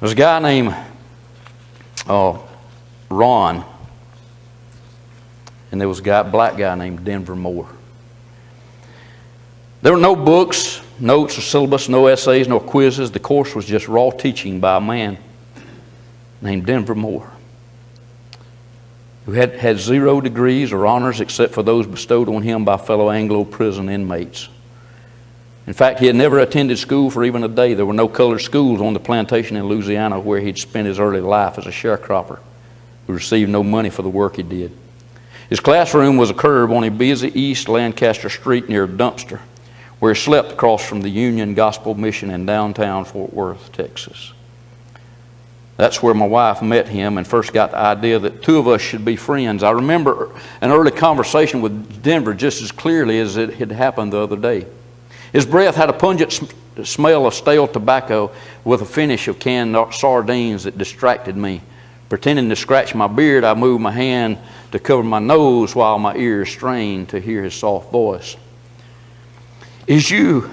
There's a guy named Ron, and there was a black guy named Denver Moore. There were no books, notes, or syllabus, no essays, no quizzes. The course was just raw teaching by a man named Denver Moore, who had 0 degrees or honors except for those bestowed on him by fellow Anglo prison inmates. In fact, he had never attended school for even a day. There were no colored schools on the plantation in Louisiana where he'd spent his early life as a sharecropper, who received no money for the work he did. His classroom was a curb on a busy East Lancaster Street near a dumpster, where he slept across from the Union Gospel Mission in downtown Fort Worth, Texas. That's where my wife met him and first got the idea that 2 of us should be friends. I remember an early conversation with Denver just as clearly as it had happened the other day. His breath had a pungent smell of stale tobacco with a finish of canned sardines that distracted me. Pretending to scratch my beard, I moved my hand to cover my nose while my ears strained to hear his soft voice. "Is you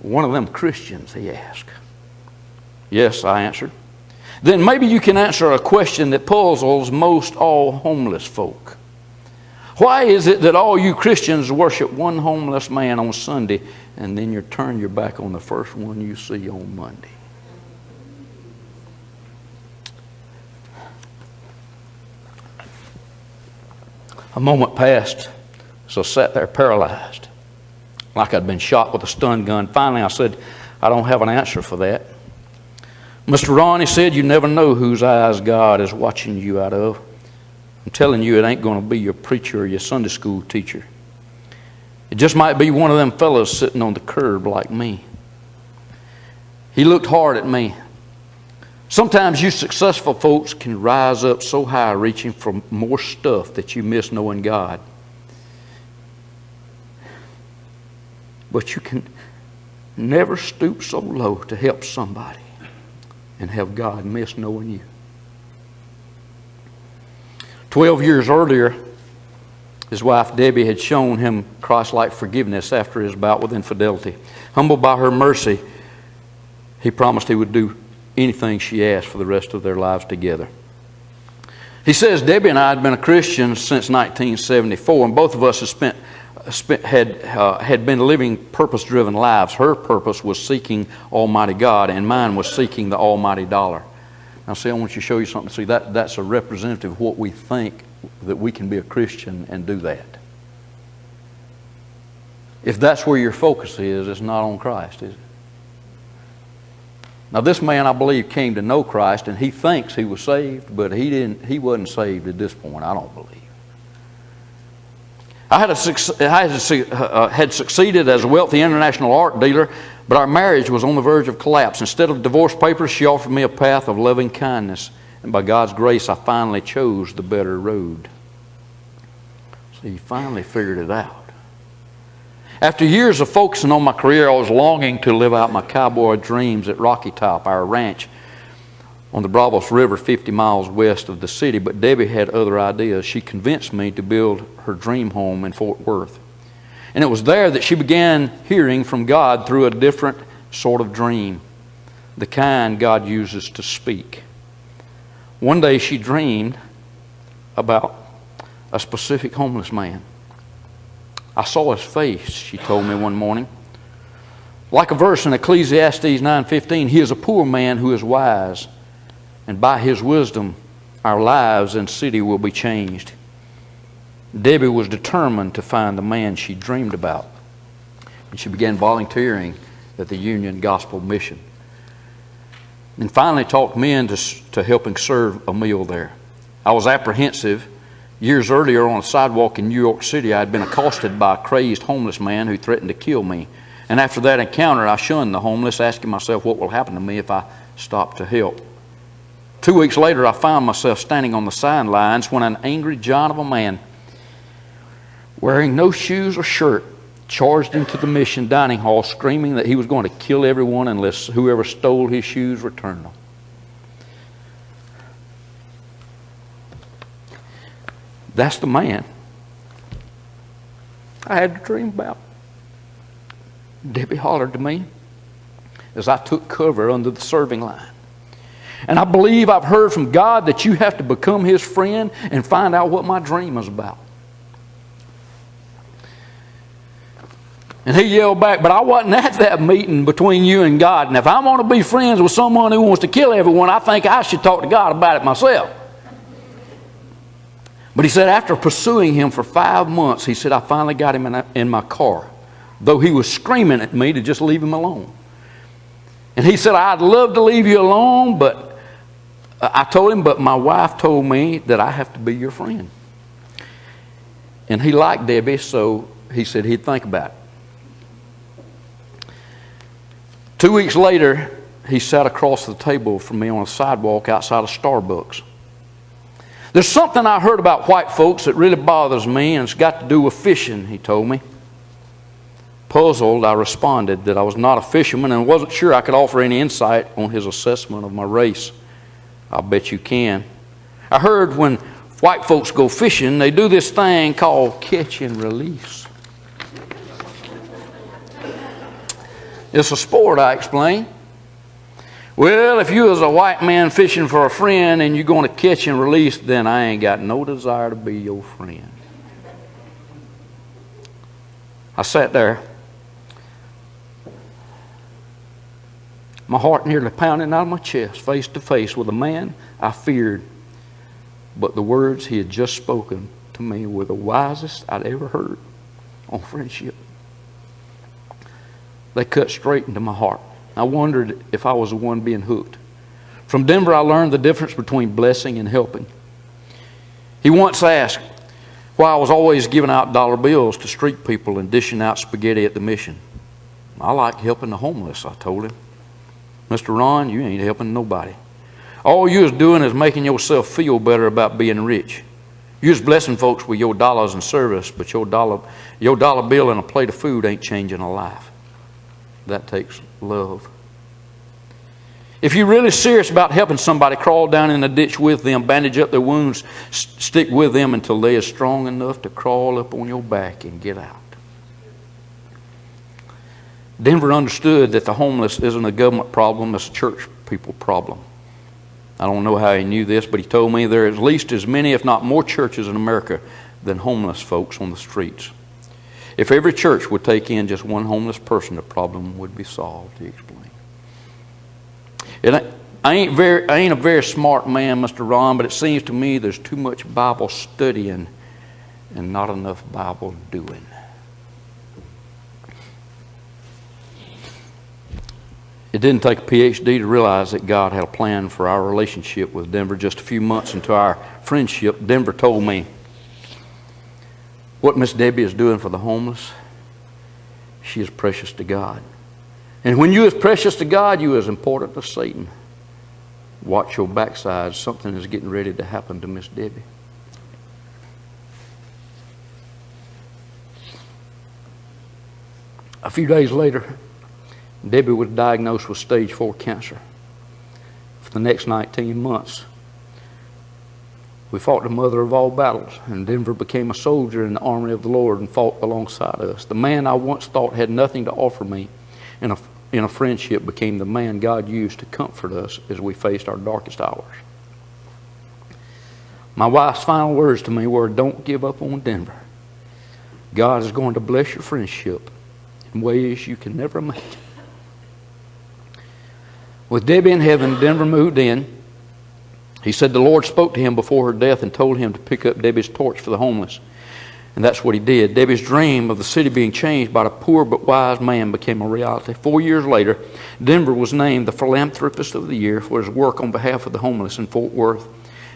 one of them Christians?" he asked. "Yes," I answered. "Then maybe you can answer a question that puzzles most all homeless folk. Why is it that all you Christians worship one homeless man on Sunday and then you turn your back on the first one you see on Monday?" A moment passed, so I sat there paralyzed, like I'd been shot with a stun gun. Finally, I said, "I don't have an answer for that." "Mr. Ron," he said, "you never know whose eyes God is watching you out of. I'm telling you, it ain't going to be your preacher or your Sunday school teacher. It just might be one of them fellows sitting on the curb like me." He looked hard at me. "Sometimes you successful folks can rise up so high reaching for more stuff that you miss knowing God. But you can never stoop so low to help somebody and have God miss knowing you." 12 years earlier, his wife Debbie had shown him Christ-like forgiveness after his bout with infidelity. Humbled by her mercy, he promised he would do anything she asked for the rest of their lives together. He says Debbie and I had been a Christian since 1974, and both of us had been living purpose-driven lives. Her purpose was seeking Almighty God, and mine was seeking the almighty dollar. Now, see, I want you to show you something. See, that's a representative of what we think, that we can be a Christian and do that. If that's where your focus is, it's not on Christ, is it? Now, this man, I believe, came to know Christ, and he thinks he was saved, but he wasn't saved at this point, I don't believe. I had succeeded as a wealthy international art dealer, but our marriage was on the verge of collapse. Instead of divorce papers, she offered me a path of loving kindness, and by God's grace, I finally chose the better road. So he finally figured it out. After years of focusing on my career, I was longing to live out my cowboy dreams at Rocky Top, our ranch on the Bravos River 50 miles west of the city, but Debbie had other ideas. She convinced me to build her dream home in Fort Worth. And it was there that she began hearing from God through a different sort of dream, the kind God uses to speak. One day she dreamed about a specific homeless man. "I saw his face," she told me one morning. "Like a verse in Ecclesiastes 9:15, he is a poor man who is wise, and by his wisdom our lives and city will be changed." Debbie was determined to find the man she dreamed about, and she began volunteering at the Union Gospel Mission, and finally talked me into helping serve a meal there. I was apprehensive. Years earlier on a sidewalk in New York City, I had been accosted by a crazed homeless man who threatened to kill me. And after that encounter, I shunned the homeless, asking myself what will happen to me if I stop to help. 2 weeks later, I found myself standing on the sidelines when an angry giant of a man, wearing no shoes or shirt, charged into the mission dining hall, screaming that he was going to kill everyone unless whoever stole his shoes returned them. That's the man I had to dream about. Debbie hollered to me as I took cover under the serving line. And I believe I've heard from God that you have to become His friend and find out what my dream is about. And he yelled back, but I wasn't at that meeting between you and God. And if I want to be friends with someone who wants to kill everyone, I think I should talk to God about it myself. But he said after pursuing him for 5 months, he said, I finally got him in my car, though he was screaming at me to just leave him alone. And he said, I'd love to leave you alone, but I told him, but my wife told me that I have to be your friend. And he liked Debbie, so he said he'd think about it. 2 weeks later, he sat across the table from me on a sidewalk outside of Starbucks. There's something I heard about white folks that really bothers me, and it's got to do with fishing, he told me. Puzzled, I responded that I was not a fisherman and wasn't sure I could offer any insight on his assessment of my race. I'll bet you can. I heard when white folks go fishing, they do this thing called catch and release. It's a sport, I explained. Well, if you was a white man fishing for a friend and you're going to catch and release, then I ain't got no desire to be your friend. I sat there, my heart nearly pounding out of my chest, face to face with a man I feared. But the words he had just spoken to me were the wisest I'd ever heard on friendship. They cut straight into my heart. I wondered if I was the one being hooked. From Denver, I learned the difference between blessing and helping. He once asked why I was always giving out dollar bills to street people and dishing out spaghetti at the mission. I like helping the homeless, I told him. Mr. Ron, you ain't helping nobody. All you is doing is making yourself feel better about being rich. You're just blessing folks with your dollars and service, but your dollar bill and a plate of food ain't changing a life. That takes love. If you're really serious about helping somebody, crawl down in the ditch with them, bandage up their wounds, stick with them until they are strong enough to crawl up on your back and get out. Denver understood that the homeless isn't a government problem, it's a church people problem. I don't know how he knew this, but he told me there are at least as many, if not more, churches in America than homeless folks on the streets. If every church would take in just one homeless person, the problem would be solved, he explained. I ain't a very smart man, Mr. Ron, but it seems to me there's too much Bible studying and not enough Bible doing. It didn't take a PhD to realize that God had a plan for our relationship with Denver. Just a few months into our friendship, Denver told me, what Miss Debbie is doing for the homeless, she is precious to God. And when you is precious to God, you is important to Satan. Watch your backside. Something is getting ready to happen to Miss Debbie. A few days later, Debbie was diagnosed with stage 4 cancer. For the next 19 months, we fought the mother of all battles, and Denver became a soldier in the army of the Lord and fought alongside us. The man I once thought had nothing to offer me in a friendship became the man God used to comfort us as we faced our darkest hours. My wife's final words to me were, don't give up on Denver. God is going to bless your friendship in ways you can never imagine. With Debbie in heaven, Denver moved in. He said the Lord spoke to him before her death and told him to pick up Debbie's torch for the homeless. And that's what he did. Debbie's dream of the city being changed by a poor but wise man became a reality. 4 years later, Denver was named the Philanthropist of the Year for his work on behalf of the homeless in Fort Worth.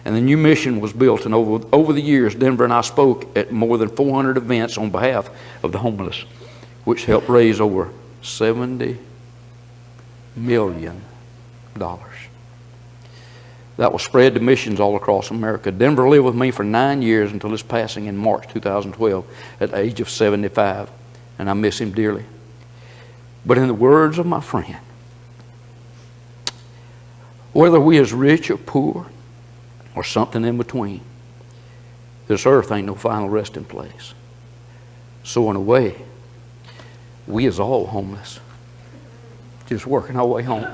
And the new mission was built. And over the years, Denver and I spoke at more than 400 events on behalf of the homeless, which helped raise over $70 million. That was spread to missions all across America. Denver lived with me for 9 years until his passing in March 2012 at the age of 75, and I miss him dearly. But in the words of my friend, whether we is rich or poor or something in between, this earth ain't no final resting place. So in a way, we is all homeless, just working our way home.